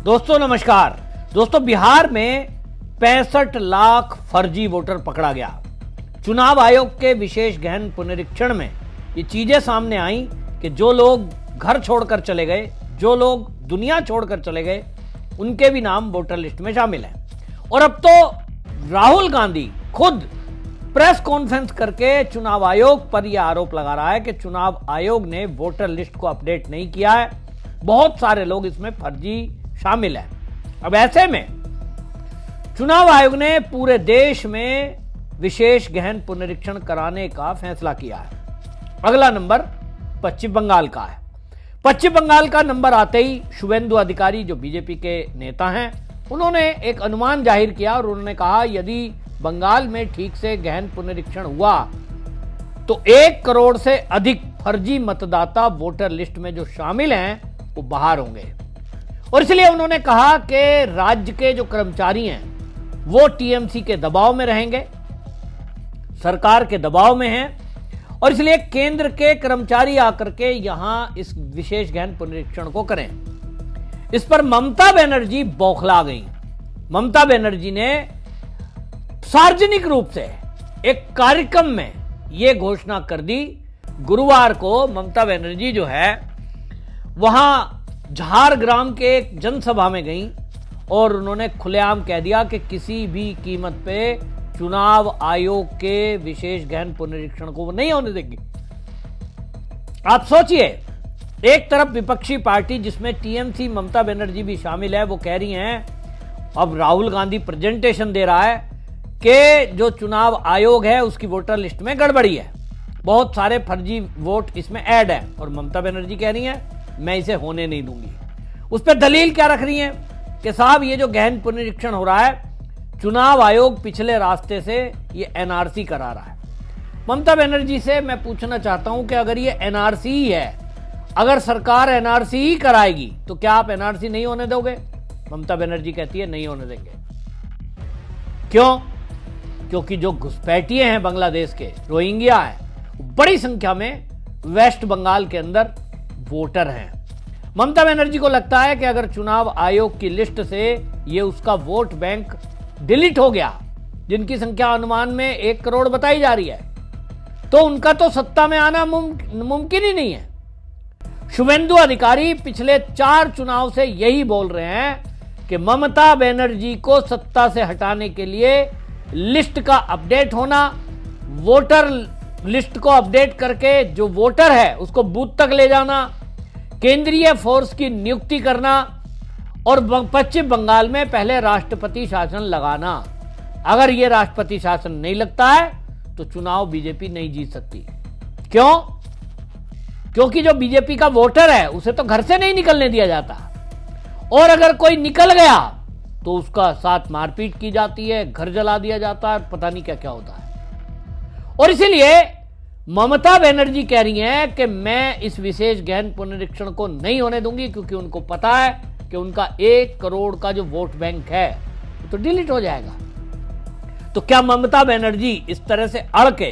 दोस्तों नमस्कार। दोस्तों बिहार में 65 लाख फर्जी वोटर पकड़ा गया। चुनाव आयोग के विशेष गहन पुनरीक्षण में ये चीजें सामने आई कि जो लोग घर छोड़कर चले गए, जो लोग दुनिया छोड़कर चले गए, उनके भी नाम वोटर लिस्ट में शामिल हैं। और अब तो राहुल गांधी खुद प्रेस कॉन्फ्रेंस करके चुनाव आयोग पर यह आरोप लगा रहा है कि चुनाव आयोग ने वोटर लिस्ट को अपडेट नहीं किया है, बहुत सारे लोग इसमें फर्जी शामिल हैं। अब ऐसे में चुनाव आयोग ने पूरे देश में विशेष गहन पुनरीक्षण कराने का फैसला किया है। अगला नंबर पश्चिम बंगाल का है। पश्चिम बंगाल का नंबर आते ही शुभेंदु अधिकारी जो बीजेपी के नेता हैं, उन्होंने एक अनुमान जाहिर किया और उन्होंने कहा यदि बंगाल में ठीक से गहन पुनरीक्षण हुआ तो 1 करोड़ से अधिक फर्जी मतदाता वोटर लिस्ट में जो शामिल हैं वो बाहर होंगे। और इसलिए उन्होंने कहा कि राज्य के जो कर्मचारी हैं वो टीएमसी के दबाव में रहेंगे, सरकार के दबाव में हैं, और इसलिए केंद्र के कर्मचारी आकर के यहां इस विशेष गहन पुनरीक्षण को करें। इस पर ममता बनर्जी बौखला गई। ममता बनर्जी ने सार्वजनिक रूप से एक कार्यक्रम में यह घोषणा कर दी। गुरुवार को ममता बनर्जी जो है वहां झारग्राम के एक जनसभा में गई और उन्होंने खुलेआम कह दिया कि किसी भी कीमत पे चुनाव आयोग के विशेष गहन पुनरीक्षण को वो नहीं होने देगी। आप सोचिए, एक तरफ विपक्षी पार्टी जिसमें टीएमसी ममता बनर्जी भी शामिल है, वो कह रही हैं, अब राहुल गांधी प्रेजेंटेशन दे रहा है कि जो चुनाव आयोग है उसकी वोटर लिस्ट में गड़बड़ी है, बहुत सारे फर्जी वोट इसमें ऐड है, और ममता बनर्जी कह रही हैं मैं इसे होने नहीं दूंगी। उस पर दलील क्या रख रही हैं कि साहब ये जो गहन पुनरीक्षण हो रहा है, चुनाव आयोग पिछले रास्ते से ये एनआरसी करा रहा है। ममता बनर्जी से मैं पूछना चाहता हूं कि अगर ये एनआरसी ही है, अगर सरकार एनआरसी ही कराएगी तो क्या आप एनआरसी नहीं होने दोगे? ममता बनर्जी कहती है नहीं होने देंगे। क्यों? क्योंकि जो घुसपैठिए हैं बांग्लादेश के, रोहिंग्या हैं, बड़ी संख्या में वेस्ट बंगाल के अंदर वोटर हैं। ममता बनर्जी को लगता है कि अगर चुनाव आयोग की लिस्ट से ये उसका वोट बैंक डिलीट हो गया, जिनकी संख्या अनुमान में 1 करोड़ बताई जा रही है, तो उनका तो सत्ता में आना मुमकिन ही नहीं है। शुभेंदु अधिकारी पिछले 4 चुनाव से यही बोल रहे हैं कि ममता बनर्जी को सत्ता से हटाने के लिए लिस्ट का अपडेट होना, वोटर लिस्ट को अपडेट करके जो वोटर है उसको बूथ तक ले जाना, केंद्रीय फोर्स की नियुक्ति करना, और पश्चिम बंगाल में पहले राष्ट्रपति शासन लगाना। अगर यह राष्ट्रपति शासन नहीं लगता है तो चुनाव बीजेपी नहीं जीत सकती। क्यों? क्योंकि जो बीजेपी का वोटर है उसे तो घर से नहीं निकलने दिया जाता, और अगर कोई निकल गया तो उसका साथ मारपीट की जाती है, घर जला दिया जाता है, पता नहीं क्या क्या होता है। और इसीलिए ममता बनर्जी कह रही हैं कि मैं इस विशेष गहन पुनरीक्षण को नहीं होने दूंगी, क्योंकि उनको पता है कि उनका 1 करोड़ का जो वोट बैंक है तो डिलीट हो जाएगा। तो क्या ममता बनर्जी इस तरह से अड़ के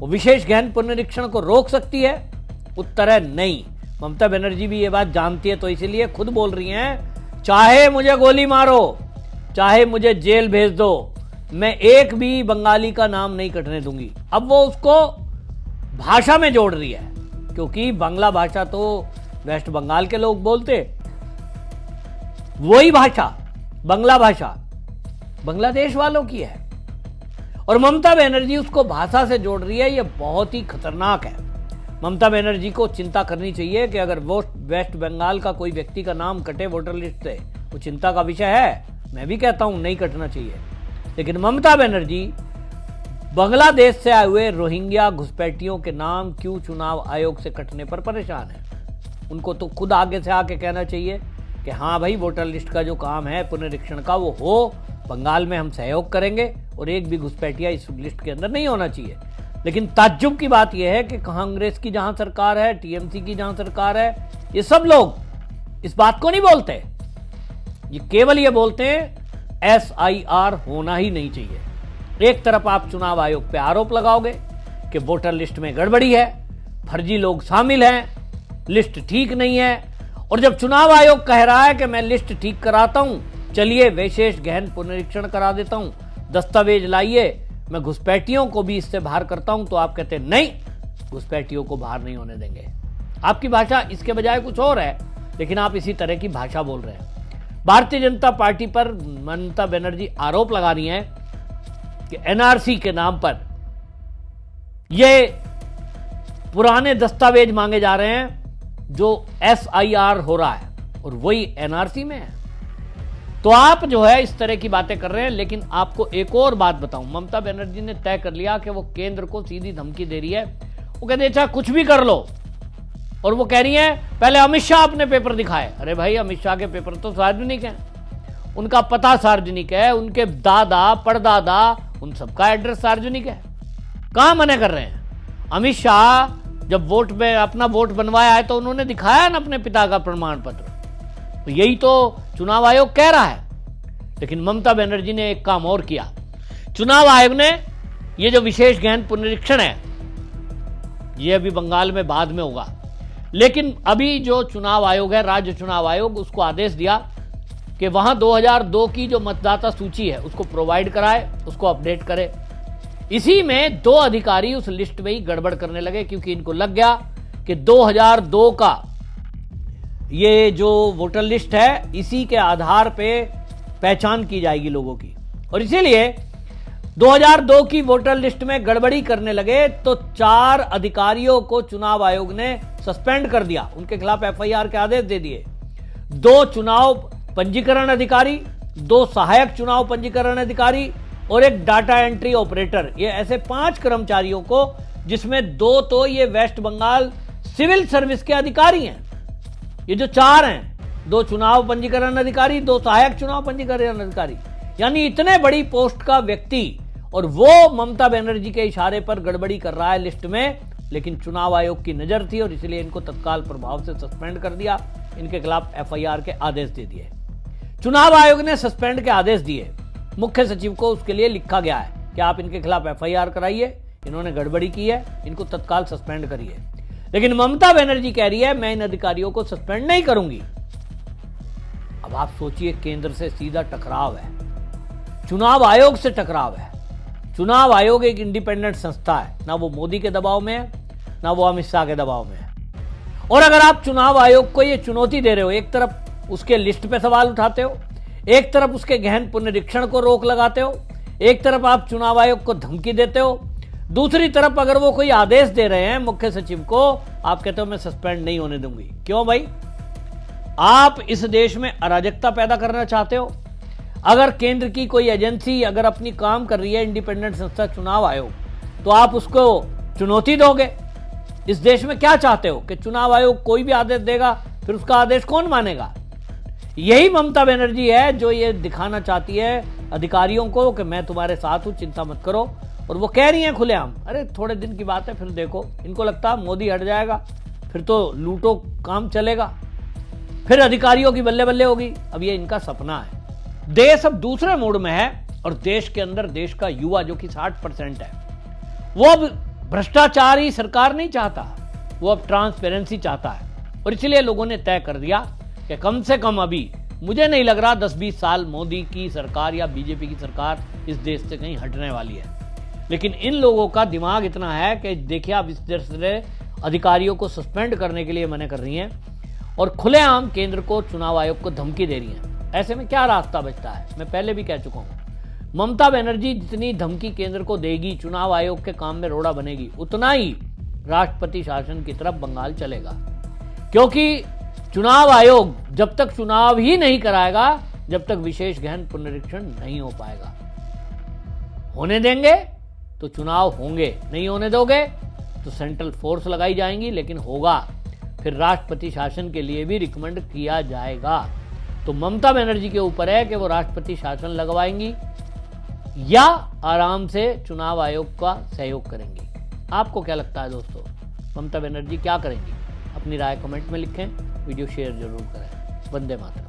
वो विशेष गहन पुनरीक्षण को रोक सकती है? उत्तर है नहीं। ममता बनर्जी भी ये बात जानती है, तो इसीलिए खुद बोल रही हैं, चाहे मुझे गोली मारो, चाहे मुझे जेल भेज दो, मैं एक भी बंगाली का नाम नहीं कटने दूंगी। अब वो उसको भाषा में जोड़ रही है, क्योंकि बांग्ला भाषा तो वेस्ट बंगाल के लोग बोलते, वही भाषा बांग्ला भाषा बांग्लादेश वालों की है, और ममता बनर्जी उसको भाषा से जोड़ रही है। यह बहुत ही खतरनाक है। ममता बनर्जी को चिंता करनी चाहिए कि अगर वो वेस्ट बंगाल का कोई व्यक्ति का नाम कटे वोटर लिस्ट से, वो चिंता का विषय है। मैं भी कहता हूं नहीं कटना चाहिए, लेकिन ममता बनर्जी बांग्लादेश से आए हुए रोहिंग्या घुसपैठियों के नाम क्यों चुनाव आयोग से कटने पर परेशान है? उनको तो खुद आगे से आके कहना चाहिए कि हाँ भाई, वोटर लिस्ट का जो काम है पुनरीक्षण का वो हो, बंगाल में हम सहयोग करेंगे और एक भी घुसपैठिया इस लिस्ट के अंदर नहीं होना चाहिए। लेकिन ताज्जुब की बात यह है कि कांग्रेस की जहां सरकार है, टीएमसी की जहां सरकार है, ये सब लोग इस बात को नहीं बोलते। ये केवल ये बोलते हैं एसआईआर होना ही नहीं चाहिए। एक तरफ आप चुनाव आयोग पे आरोप लगाओगे कि वोटर लिस्ट में गड़बड़ी है, फर्जी लोग शामिल हैं, लिस्ट ठीक नहीं है, और जब चुनाव आयोग कह रहा है कि मैं लिस्ट ठीक कराता हूं, चलिए विशेष गहन पुनरीक्षण करा देता हूं, दस्तावेज लाइए, मैं घुसपैठियों को भी इससे बाहर करता हूं, तो आप कहते हैं नहीं, घुसपैठियों को बाहर नहीं होने देंगे। आपकी भाषा इसके बजाय कुछ और है, लेकिन आप इसी तरह की भाषा बोल रहे हैं। भारतीय जनता पार्टी पर ममता बनर्जी आरोप लगा रही हैं कि एनआरसी के नाम पर ये पुराने दस्तावेज मांगे जा रहे हैं, जो SIR हो रहा है और वही एनआरसी में है। तो आप जो है इस तरह की बातें कर रहे हैं। लेकिन आपको एक और बात बताऊं, ममता बनर्जी ने तय कर लिया कि वो केंद्र को सीधी धमकी दे रही है। वो कहते हैं अच्छा कुछ भी कर लो, और वो कह रही है पहले अमित शाह अपने पेपर दिखाए। अरे भाई, अमित शाह के पेपर तो सार्वजनिक हैं, उनका पता सार्वजनिक है, उनके दादा परदादा उन सबका एड्रेस सार्वजनिक है। कहां मना कर रहे हैं? अमित शाह जब वोट में अपना वोट बनवाया है तो उन्होंने दिखाया ना अपने पिता का प्रमाण पत्र। तो यही तो चुनाव आयोग कह रहा है। लेकिन ममता बनर्जी ने एक काम और किया। चुनाव आयोग ने ये जो विशेष गहन पुनरीक्षण है, ये अभी बंगाल में बाद में होगा, लेकिन अभी जो चुनाव आयोग है, राज्य चुनाव आयोग, उसको आदेश दिया कि वहां 2002 की जो मतदाता सूची है उसको प्रोवाइड कराए, उसको अपडेट करे। इसी में 2 अधिकारी उस लिस्ट में ही गड़बड़ करने लगे, क्योंकि इनको लग गया कि 2002 का ये जो वोटर लिस्ट है, इसी के आधार पे पहचान की जाएगी लोगों की, और इसीलिए 2002 की वोटर लिस्ट में गड़बड़ी करने लगे। तो 4 अधिकारियों को चुनाव आयोग ने सस्पेंड कर दिया, उनके खिलाफ FIR के आदेश दे दिए। 2 चुनाव पंजीकरण अधिकारी, 2 सहायक चुनाव पंजीकरण अधिकारी और 1 डाटा एंट्री ऑपरेटर, ये ऐसे 5 कर्मचारियों को, जिसमें 2 तो ये वेस्ट बंगाल सिविल सर्विस के अधिकारी हैं। ये जो 4 हैं, 2 चुनाव पंजीकरण अधिकारी, 2 सहायक चुनाव पंजीकरण अधिकारी, यानी इतने बड़ी पोस्ट का व्यक्ति, और वो ममता बनर्जी के इशारे पर गड़बड़ी कर रहा है लिस्ट में। लेकिन चुनाव आयोग की नजर थी और इसलिए इनको तत्काल प्रभाव से सस्पेंड कर दिया, इनके खिलाफ FIR के आदेश दे दिए। चुनाव आयोग ने सस्पेंड के आदेश दिए, मुख्य सचिव को उसके लिए लिखा गया है कि आप इनके खिलाफ FIR कराइए, इन्होंने गड़बड़ी की है, इनको तत्काल सस्पेंड करिए। लेकिन ममता बनर्जी कह रही है मैं इन अधिकारियों को सस्पेंड नहीं करूंगी। अब आप सोचिए, केंद्र से सीधा टकराव है, चुनाव आयोग से टकराव है। चुनाव आयोग एक इंडिपेंडेंट संस्था है, ना वो मोदी के दबाव में है, ना वो अमित शाह के दबाव में है। और अगर आप चुनाव आयोग को ये चुनौती दे रहे हो, एक तरफ उसके लिस्ट पे सवाल उठाते हो, एक तरफ उसके गहन पुनरीक्षण को रोक लगाते हो, एक तरफ आप चुनाव आयोग को धमकी देते हो, दूसरी तरफ अगर वो कोई आदेश दे रहे हैं मुख्य सचिव को, आप कहते हो मैं सस्पेंड नहीं होने दूंगी। क्यों भाई? आप इस देश में अराजकता पैदा करना चाहते हो? अगर केंद्र की कोई एजेंसी अगर अपनी काम कर रही है, इंडिपेंडेंट संस्था चुनाव आयोग, तो आप उसको चुनौती दोगे? इस देश में क्या चाहते हो कि चुनाव आयोग कोई भी आदेश देगा, फिर उसका आदेश कौन मानेगा? यही ममता बनर्जी है जो ये दिखाना चाहती है अधिकारियों को कि मैं तुम्हारे साथ हूं, चिंता मत करो। और वो कह रही हैं खुलेआम, अरे थोड़े दिन की बात है, फिर देखो। इनको लगता है मोदी हट जाएगा, फिर तो लूटो काम चलेगा, फिर अधिकारियों की बल्ले बल्ले होगी। अब ये इनका सपना है। देश अब दूसरे मोड में है, और देश के अंदर देश का युवा जो कि 60% है, वो अब भ्रष्टाचारी सरकार नहीं चाहता, वो अब ट्रांसपेरेंसी चाहता है। और इसलिए लोगों ने तय कर दिया कि कम से कम अभी मुझे नहीं लग रहा 10-20 साल मोदी की सरकार या बीजेपी की सरकार इस देश से कहीं हटने वाली है। लेकिन इन लोगों का दिमाग इतना है कि देखिए आप इस तरह से अधिकारियों को सस्पेंड करने के लिए मना कर रही हैं और खुलेआम केंद्र को, चुनाव आयोग को धमकी दे रही हैं। ऐसे में क्या रास्ता बचता है? मैं पहले भी कह चुका हूं, ममता बनर्जी जितनी धमकी केंद्र को देगी, चुनाव आयोग के काम में रोड़ा बनेगी, उतना ही राष्ट्रपति शासन की तरफ बंगाल चलेगा। क्योंकि चुनाव आयोग जब तक चुनाव ही नहीं कराएगा, जब तक विशेष गहन पुनरीक्षण नहीं हो पाएगा। होने देंगे तो चुनाव होंगे, नहीं होने दोगे तो सेंट्रल फोर्स लगाई जाएंगी, लेकिन होगा, फिर राष्ट्रपति शासन के लिए भी रिकमेंड किया जाएगा। तो ममता बनर्जी के ऊपर है कि वो राष्ट्रपति शासन लगवाएंगी या आराम से चुनाव आयोग का सहयोग करेंगी। आपको क्या लगता है दोस्तों, ममता बनर्जी क्या करेंगी? अपनी राय कमेंट में लिखें, वीडियो शेयर जरूर करें। वंदे मातरम।